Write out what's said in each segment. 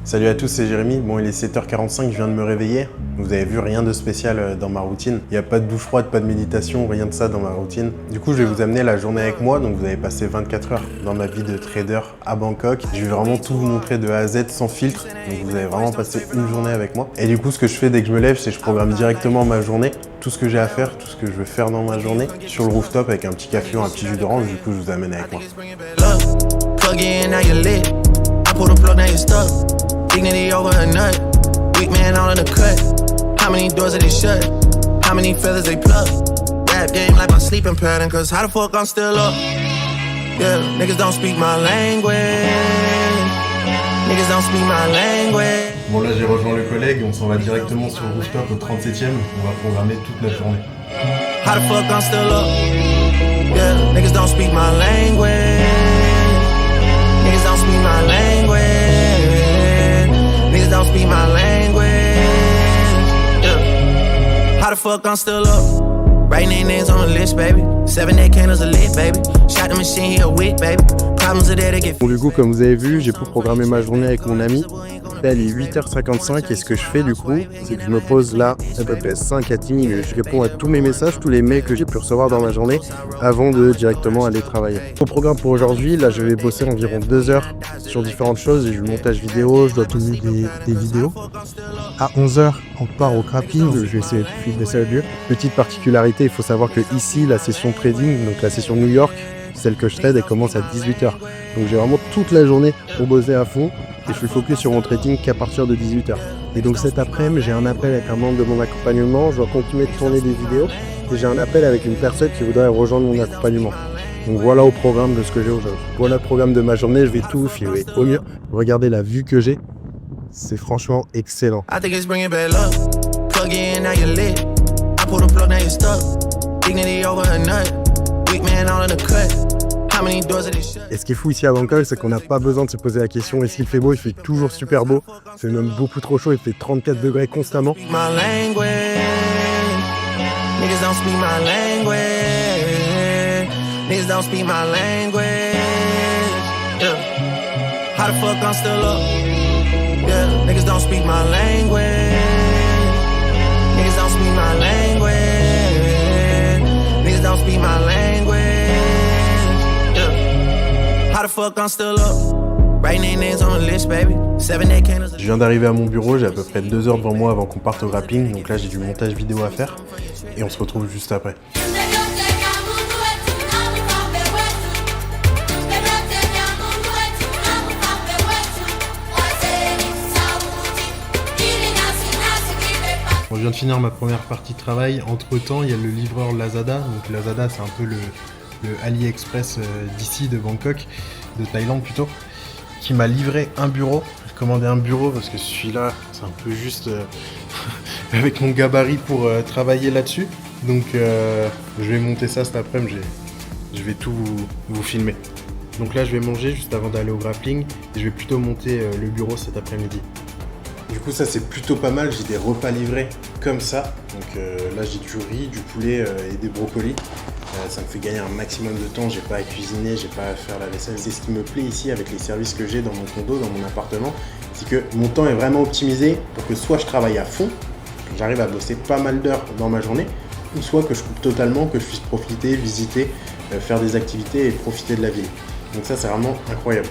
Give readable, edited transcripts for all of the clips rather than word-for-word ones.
Salut à tous, c'est Jérémy. Bon, il est 7h45, je viens de me réveiller. Vous avez vu, rien de spécial dans ma routine. Il n'y a pas de douche froide, pas de méditation, rien de ça dans ma routine. Du coup, je vais vous amener la journée avec moi. Donc, vous avez passé 24 heures dans ma vie de trader à Bangkok. Je vais vraiment tout vous montrer de A à Z sans filtre. Donc, vous avez vraiment passé une journée avec moi. Et du coup, ce que je fais dès que je me lève, c'est que je programme directement ma journée. Tout ce que j'ai à faire, tout ce que je veux faire dans ma journée. Sur le rooftop avec un petit café ou un petit jus d'orange. Du coup, je vous amène avec moi. Pull the plug, now you stuck. Dignity over a nut. Weak man all in the cut. How many doors are they shut? How many feathers they pluck? Rap game like my sleeping pattern. Cause how the fuck I'm still up? Yeah, niggas don't speak my language. Niggas don't speak my language. Bon, là j'ai rejoint le collègue. On s'en va directement sur le rooftop au 37e. On va programmer toute notre journée. How the fuck I'm still up? Yeah, niggas don't speak my language. Niggas don't speak my language. Niggas don't speak my language. Yeah. How the fuck I'm still up? Writing their names on the list, baby. 7-8 candles a lit, baby. Shot the machine, he a wick, baby. Problems are there to get. Bon, du coup, comme vous avez vu, j'ai pu programmer ma journée avec mon ami. Là, il est 8h55 et ce que je fais du coup, c'est que je me pose là à peu près 5 à 10 minutes. Je réponds à tous mes messages, tous les mails que j'ai pu recevoir dans ma journée avant de directement aller travailler. Au programme pour aujourd'hui, là je vais bosser environ 2 heures sur différentes choses. J'ai du montage vidéo, je dois tourner des vidéos. À 11h, on part au grappling, je vais essayer de filmer ça au lieu. Petite particularité, il faut savoir que ici, la session trading, donc la session New York, celle que je trade, elle commence à 18h. Donc j'ai vraiment toute la journée pour bosser à fond. Et je suis focus sur mon trading qu'à partir de 18h. Et donc cet après-midi, j'ai un appel avec un membre de mon accompagnement, je dois continuer de tourner des vidéos, et j'ai un appel avec une personne qui voudrait rejoindre mon accompagnement. Donc voilà au programme de ce que j'ai aujourd'hui. Voilà le programme de ma journée, je vais tout vous filmer au mieux. Regardez la vue que j'ai, c'est franchement excellent. I think it's bringing bad luck. Plug in, now you lit. I pull the plug, now you stuck. Dignity over a nut. Weak man all in the cut. Et ce qui est fou ici à Bangkok, c'est qu'on n'a pas besoin de se poser la question est-ce qu'il fait beau? Il fait toujours super beau. C'est même beaucoup trop chaud, il fait 34 degrés constamment. Je viens d'arriver à mon bureau, j'ai à peu près 2 heures devant moi avant qu'on parte au grappling, donc là j'ai du montage vidéo à faire et on se retrouve juste après. Bon, je viens de finir ma première partie de travail, entre temps il y a le livreur Lazada, donc Lazada c'est un peu le AliExpress d'ici, de Bangkok, de Thaïlande plutôt, qui m'a livré un bureau. J'ai commandé un bureau parce que celui-là, c'est un peu juste avec mon gabarit pour travailler là-dessus. Donc je vais monter ça cet après-midi, je vais tout vous filmer. Donc là je vais manger juste avant d'aller au grappling et je vais plutôt monter le bureau cet après-midi. Du coup ça c'est plutôt pas mal, j'ai des repas livrés comme ça. Donc là j'ai du riz, du poulet et des brocolis. Ça me fait gagner un maximum de temps, j'ai pas à cuisiner, j'ai pas à faire la vaisselle. C'est ce qui me plaît ici avec les services que j'ai dans mon condo, dans mon appartement, c'est que mon temps est vraiment optimisé pour que soit je travaille à fond, que j'arrive à bosser pas mal d'heures dans ma journée, ou soit que je coupe totalement, que je puisse profiter, visiter, faire des activités et profiter de la ville. Donc ça c'est vraiment incroyable.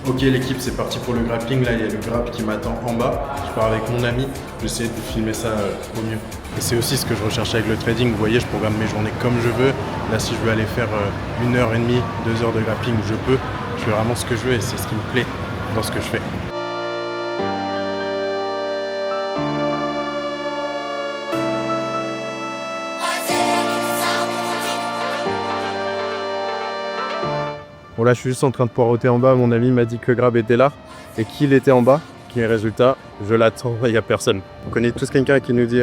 Ok l'équipe, c'est parti pour le grappling. Là il y a le grapp qui m'attend en bas. Je pars avec mon ami, j'essaie de filmer ça au mieux. Et c'est aussi ce que je recherche avec le trading. Vous voyez, je programme mes journées comme je veux. Là si je veux aller faire 1h30, 2 heures de grappling, je peux. Je fais vraiment ce que je veux et c'est ce qui me plaît dans ce que je fais. Bon là je suis juste en train de poireauter en bas, mon ami m'a dit que le grab était là et qu'il était en bas. Qui est le résultat? Je l'attends, il n'y a personne. On connaît tous quelqu'un qui nous dit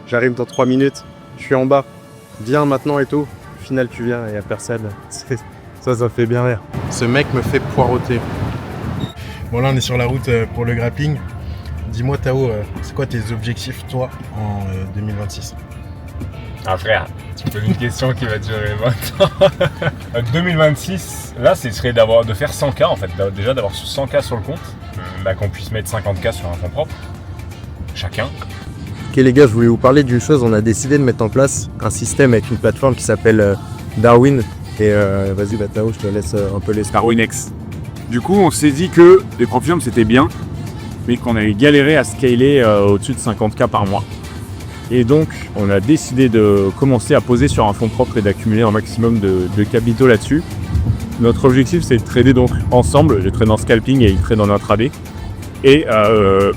j'arrive dans 3 minutes, je suis en bas, viens maintenant et tout. Au final tu viens et il n'y a personne. Ça fait bien rire. Ce mec me fait poireauter. Bon là on est sur la route pour le grappling. Dis-moi Tao, c'est quoi tes objectifs toi en 2026? Ah frère, tu me poses une question qui va durer 20 ans. 2026, là, ce serait de faire 100K en fait. Déjà d'avoir 100K sur le compte, qu'on puisse mettre 50K sur un fonds propre, chacun. Ok les gars, je voulais vous parler d'une chose. On a décidé de mettre en place un système avec une plateforme qui s'appelle Darwin. Et vas-y Tao, je te laisse un peu les Darwinex. Du coup, on s'est dit que les Profium c'était bien, mais qu'on allait galérer à scaler au-dessus de 50K par mois. Et donc, on a décidé de commencer à poser sur un fonds propre et d'accumuler un maximum de capitaux là-dessus. Notre objectif, c'est de trader donc ensemble. Je trade en scalping et il trade en intraday. Et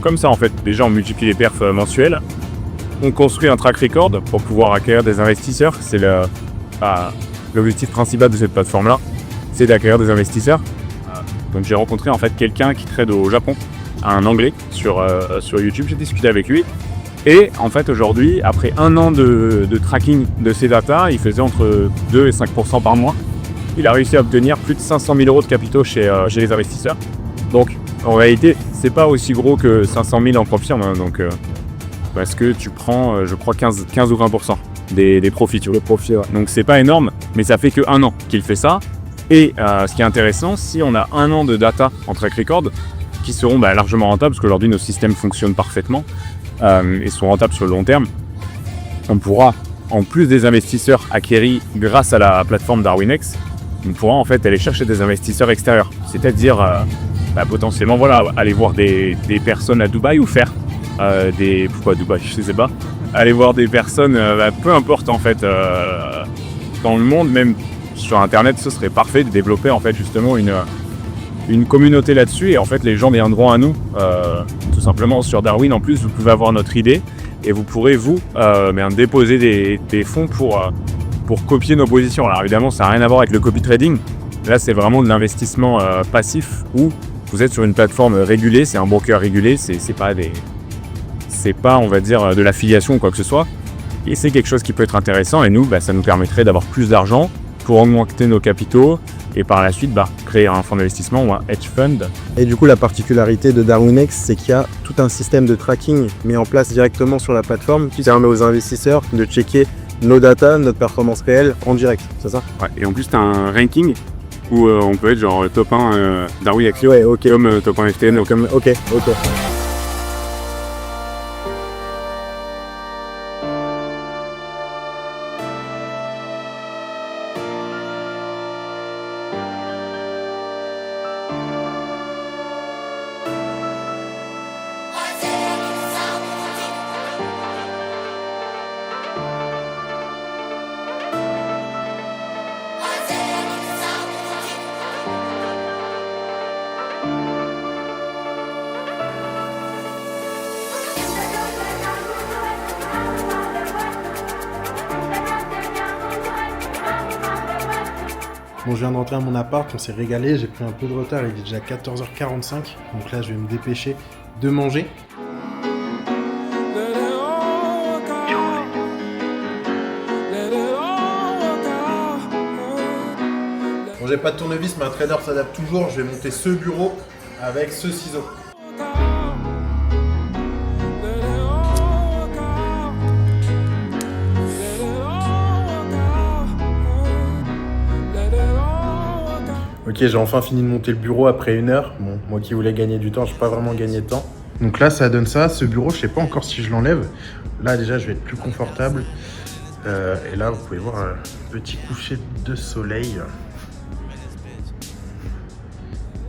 comme ça, en fait, déjà, on multiplie les perfs mensuels. On construit un track record pour pouvoir acquérir des investisseurs. C'est l'objectif principal de cette plateforme-là, c'est d'acquérir des investisseurs. Donc, j'ai rencontré en fait quelqu'un qui trade au Japon, un Anglais, sur YouTube. J'ai discuté avec lui. Et en fait aujourd'hui, après un an de tracking de ces datas, il faisait entre 2 et 5% par mois. Il a réussi à obtenir plus de 500 000 euros de capitaux chez les investisseurs. Donc en réalité, c'est pas aussi gros que 500 000 en Profium, hein, donc, parce que tu prends, je crois, 15 ou 20% des profits. Le profit, ouais. Donc c'est pas énorme, mais ça fait que un an qu'il fait ça. Et ce qui est intéressant, si on a un an de data en track record, qui seront largement rentables, parce qu'aujourd'hui nos systèmes fonctionnent parfaitement, et sont rentables sur le long terme, on pourra, en plus des investisseurs acquéris grâce à la plateforme Darwinex, on pourra en fait aller chercher des investisseurs extérieurs, c'est-à-dire potentiellement aller voir des personnes à Dubaï ou faire pourquoi Dubaï, je sais pas, aller voir des personnes, peu importe en fait, dans le monde, même sur internet, ce serait parfait de développer en fait justement une communauté là-dessus, et en fait les gens viendront à nous tout simplement sur Darwin. En plus, vous pouvez avoir notre idée et vous pourrez déposer des fonds pour copier nos positions. Alors évidemment, ça n'a rien à voir avec le copy trading. Là, c'est vraiment de l'investissement passif où vous êtes sur une plateforme régulée, c'est un broker régulé, c'est pas on va dire de l'affiliation ou quoi que ce soit. Et c'est quelque chose qui peut être intéressant, et nous, ça nous permettrait d'avoir plus d'argent pour augmenter nos capitaux et par la suite créer un fonds d'investissement ou un hedge fund. Et du coup, la particularité de Darwinex, c'est qu'il y a tout un système de tracking mis en place directement sur la plateforme qui permet aux investisseurs de checker nos data, notre performance réelle en direct, c'est ça? Ouais, et en plus, tu as un ranking où on peut être genre top 1 Darwinex, ouais, ok. Comme top 1 FTN. Ok. Bon, je viens de rentrer à mon appart, on s'est régalé, j'ai pris un peu de retard, il est déjà 14h45, donc là je vais me dépêcher de manger. Bon, j'ai pas de tournevis, mais un trader s'adapte toujours, je vais monter ce bureau avec ce ciseau. Ok, j'ai enfin fini de monter le bureau après 1 heure. Bon, moi qui voulais gagner du temps, je n'ai pas vraiment gagné de temps. Donc là, ça donne ça. Ce bureau, je sais pas encore si je l'enlève. Là, déjà, je vais être plus confortable. Et là, vous pouvez voir un petit coucher de soleil.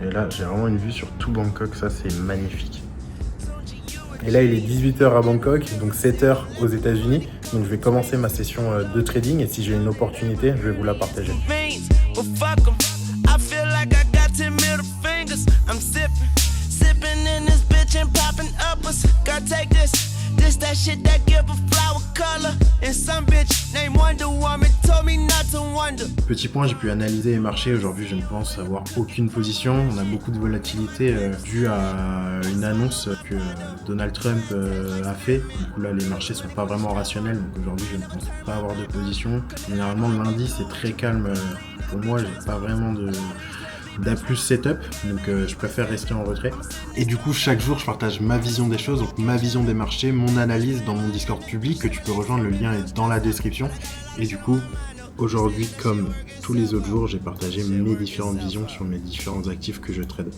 Et là, j'ai vraiment une vue sur tout Bangkok. Ça, c'est magnifique. Et là, il est 18h à Bangkok, donc 7h aux États-Unis. Donc, je vais commencer ma session de trading. Et si j'ai une opportunité, je vais vous la partager. I'm sipping in this bitch and popping uppers. Girl, take this that shit that give a flower color. And some bitch named Wonder Woman told me not to wonder. Petit point, j'ai pu analyser les marchés. Aujourd'hui, je ne pense avoir aucune position. On a beaucoup de volatilité due à une annonce que Donald Trump a fait. Du coup, là, les marchés sont pas vraiment rationnels. Donc aujourd'hui, je ne pense pas avoir de position. Généralement, le lundi, c'est très calme. Pour moi, j'ai pas vraiment d'A+ Setup, donc je préfère rester en retrait. Et du coup, chaque jour, je partage ma vision des choses, donc ma vision des marchés, mon analyse dans mon Discord public que tu peux rejoindre, le lien est dans la description. Et du coup, aujourd'hui, comme tous les autres jours, j'ai partagé mes différentes visions sur mes différents actifs que je trade.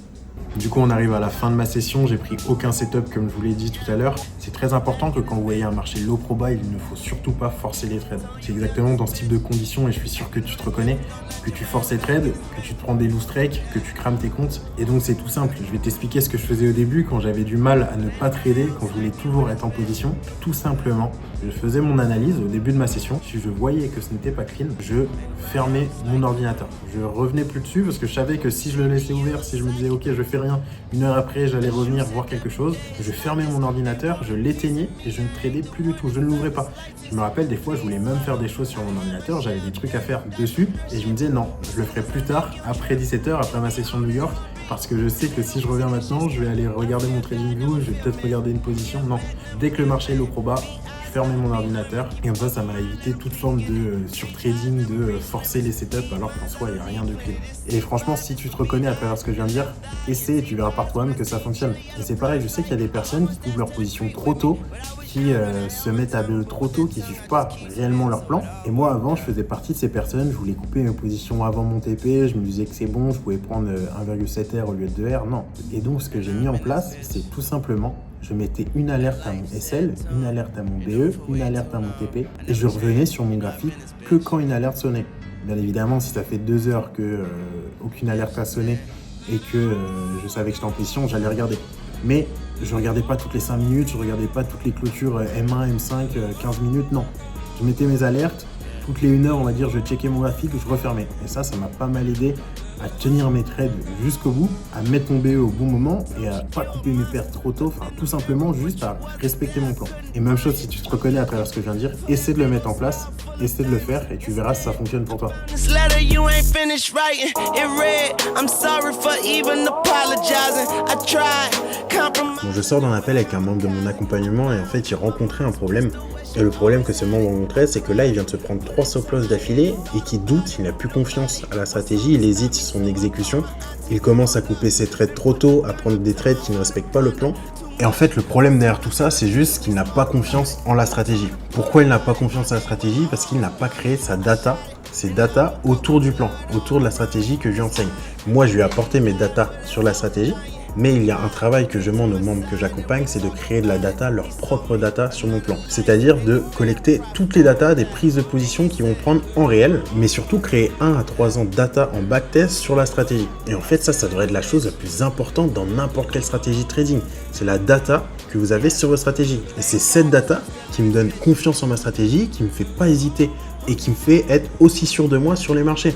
Du coup, on arrive à la fin de ma session, j'ai pris aucun setup comme je vous l'ai dit tout à l'heure. C'est très important que quand vous voyez un marché low probable, il ne faut surtout pas forcer les trades. C'est exactement dans ce type de conditions, et je suis sûr que tu te reconnais, que tu forces les trades, que tu te prends des loose strikes, que tu crames tes comptes. Et donc c'est tout simple, je vais t'expliquer ce que je faisais au début quand j'avais du mal à ne pas trader, quand je voulais toujours être en position. Tout simplement, je faisais mon analyse au début de ma session. Si je voyais que ce n'était pas clean, je fermais mon ordinateur. Je revenais plus dessus parce que je savais que si je le laissais ouvert, si je me disais ok je fais rien, une heure après j'allais revenir voir quelque chose, je fermais mon ordinateur, je l'éteignais et je ne tradais plus du tout, je ne l'ouvrais pas. Je me rappelle des fois je voulais même faire des choses sur mon ordinateur, j'avais des trucs à faire dessus et je me disais non, je le ferai plus tard, après 17h, après ma session de New York, parce que je sais que si je reviens maintenant, je vais aller regarder mon TradingView, je vais peut-être regarder une position. Non, dès que le marché est low proba, fermer mon ordinateur et comme ça m'a évité toute forme de surtrading, de forcer les setups alors qu'en soi il n'y a rien de clé. Et franchement, si tu te reconnais à travers ce que je viens de dire, essaie et tu verras par toi-même que ça fonctionne. Et c'est pareil, je sais qu'il y a des personnes qui couvrent leur position trop tôt, qui se mettent à BE trop tôt, qui ne suivent pas réellement leur plan. Et moi avant, je faisais partie de ces personnes, je voulais couper mes positions avant mon TP, je me disais que c'est bon, je pouvais prendre 1,7R au lieu de 2R, non. Et donc ce que j'ai mis en place, c'est tout simplement je mettais une alerte à mon SL, une alerte à mon BE, une alerte à mon TP et je revenais sur mon graphique que quand une alerte sonnait. Bien évidemment, si ça fait 2 heures que aucune alerte a sonné et que je savais que j'étais en position, j'allais regarder. Mais je regardais pas toutes les 5 minutes, je regardais pas toutes les clôtures M1, M5, 15 minutes, non. Je mettais mes alertes, toutes les 1 heure, on va dire, je checkais mon graphique, je refermais. Et ça m'a pas mal aidé à tenir mes trades jusqu'au bout, à mettre mon BE au bon moment et à pas couper mes pertes trop tôt, enfin tout simplement juste à respecter mon plan. Et même chose si tu te reconnais à travers ce que je viens de dire, essaie de le mettre en place, essaie de le faire et tu verras si ça fonctionne pour toi. This letter you ain't finished writing. It read, I'm sorry for even apologizing. I tried, compromise. Bon, je sors d'un appel avec un membre de mon accompagnement et en fait il rencontrait un problème. Et le problème que ce membre rencontrait, c'est que là il vient de se prendre 3 stop-loss d'affilée et qu'il doute, il n'a plus confiance à la stratégie, il hésite sur son exécution. Il commence à couper ses trades trop tôt, à prendre des trades qui ne respectent pas le plan. Et en fait, le problème derrière tout ça, c'est juste qu'il n'a pas confiance en la stratégie. Pourquoi il n'a pas confiance en la stratégie? Parce qu'il n'a pas créé sa data, ses data autour du plan, autour de la stratégie que je lui enseigne. Moi, je lui ai apporté mes data sur la stratégie, mais il y a un travail que je demande aux membres que j'accompagne, c'est de créer de la data, leur propre data sur mon plan. C'est-à-dire de collecter toutes les datas des prises de position qu'ils vont prendre en réel, mais surtout créer 1 à 3 ans de data en backtest sur la stratégie. Et en fait, ça devrait être la chose la plus importante dans n'importe quelle stratégie trading. C'est la data que vous avez sur votre stratégie. Et c'est cette data qui me donne confiance en ma stratégie, qui me fait pas hésiter et qui me fait être aussi sûr de moi sur les marchés.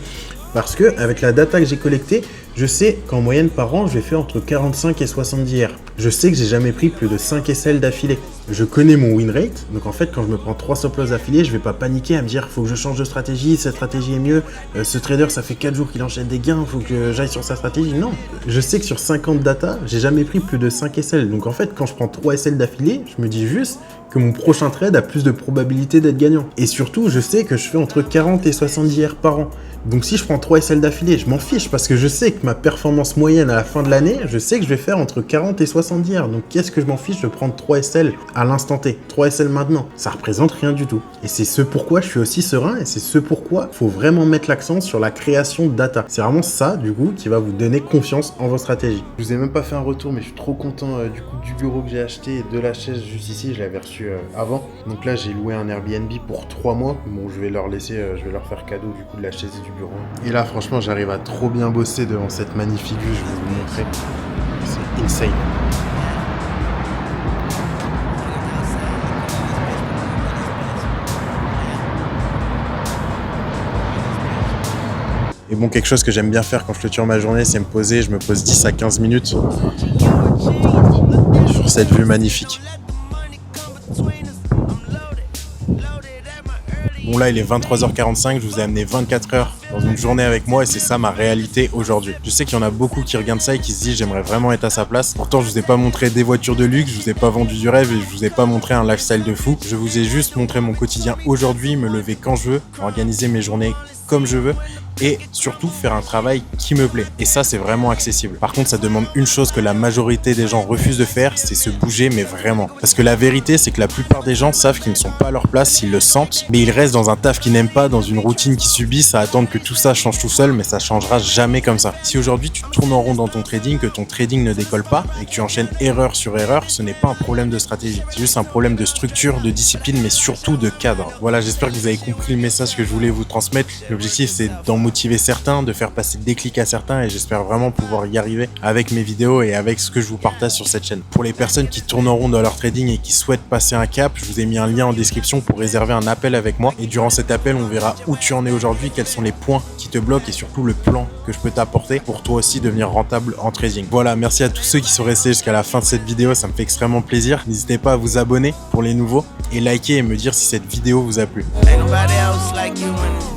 Parce que avec la data que j'ai collectée, je sais qu'en moyenne par an, je vais faire entre 45 et 70 R. Je sais que j'ai jamais pris plus de 5 SL d'affilée. Je connais mon win rate, donc en fait quand je me prends 3 stop-loss d'affilée, je vais pas paniquer à me dire faut que je change de stratégie, cette stratégie est mieux, ce trader ça fait 4 jours qu'il enchaîne des gains, faut que j'aille sur sa stratégie. Non, je sais que sur 50 data, j'ai jamais pris plus de 5 SL. Donc en fait quand je prends 3 SL d'affilée, je me dis juste que mon prochain trade a plus de probabilité d'être gagnant. Et surtout, je sais que je fais entre 40 et 70 R par an. Donc si je prends 3 SL d'affilée, je m'en fiche parce que je sais que ma performance moyenne à la fin de l'année, je sais que je vais faire entre 40 et 70 R. Donc qu'est-ce que je m'en fiche de prendre 3 SL à l'instant T, 3 SL maintenant? Ça représente rien du tout. Et c'est ce pourquoi je suis aussi serein et c'est ce pourquoi il faut vraiment mettre l'accent sur la création de data. C'est vraiment ça, du coup, qui va vous donner confiance en vos stratégies. Je vous ai même pas fait un retour, mais je suis trop content du coup du bureau que j'ai acheté et de la chaise juste ici. Je l'avais reçu avant. Donc là, j'ai loué un Airbnb pour 3 mois. Bon, je vais leur laisser, je vais leur faire cadeau du coup de la chaise et du bureau. Et là, franchement, j'arrive à trop bien bosser devant cette magnifique vue. Je vais vous montrer. C'est insane. Et bon, quelque chose que j'aime bien faire quand je clôture ma journée, c'est me poser. Je me pose 10 à 15 minutes sur cette vue magnifique. Bon là il est 23h45, je vous ai amené 24 heures dans une journée avec moi et c'est ça ma réalité aujourd'hui. Je sais qu'il y en a beaucoup qui regardent ça et qui se disent j'aimerais vraiment être à sa place. Pourtant je vous ai pas montré des voitures de luxe, je vous ai pas vendu du rêve et je vous ai pas montré un lifestyle de fou. Je vous ai juste montré mon quotidien aujourd'hui, me lever quand je veux, organiser mes journées comme je veux et surtout faire un travail qui me plaît. Et ça, c'est vraiment accessible. Par contre, ça demande une chose que la majorité des gens refusent de faire, c'est se bouger, mais vraiment. Parce que la vérité, c'est que la plupart des gens savent qu'ils ne sont pas à leur place, ils le sentent, mais ils restent dans un taf qu'ils n'aiment pas, dans une routine qu'ils subissent, à attendre que tout ça change tout seul, mais ça changera jamais comme ça. Si aujourd'hui tu tournes en rond dans ton trading, que ton trading ne décolle pas et que tu enchaînes erreur sur erreur, ce n'est pas un problème de stratégie. C'est juste un problème de structure, de discipline, mais surtout de cadre. Voilà, j'espère que vous avez compris le message que je voulais vous transmettre. L'objectif, c'est d'en motiver certains, de faire passer le déclic à certains et j'espère vraiment pouvoir y arriver avec mes vidéos et avec ce que je vous partage sur cette chaîne. Pour les personnes qui tournent en rond dans leur trading et qui souhaitent passer un cap, je vous ai mis un lien en description pour réserver un appel avec moi et durant cet appel, on verra où tu en es aujourd'hui, quels sont les points qui te bloquent et surtout le plan que je peux t'apporter pour toi aussi devenir rentable en trading. Voilà, merci à tous ceux qui sont restés jusqu'à la fin de cette vidéo, ça me fait extrêmement plaisir. N'hésitez pas à vous abonner pour les nouveaux et liker et me dire si cette vidéo vous a plu. Ain't nobody else like you.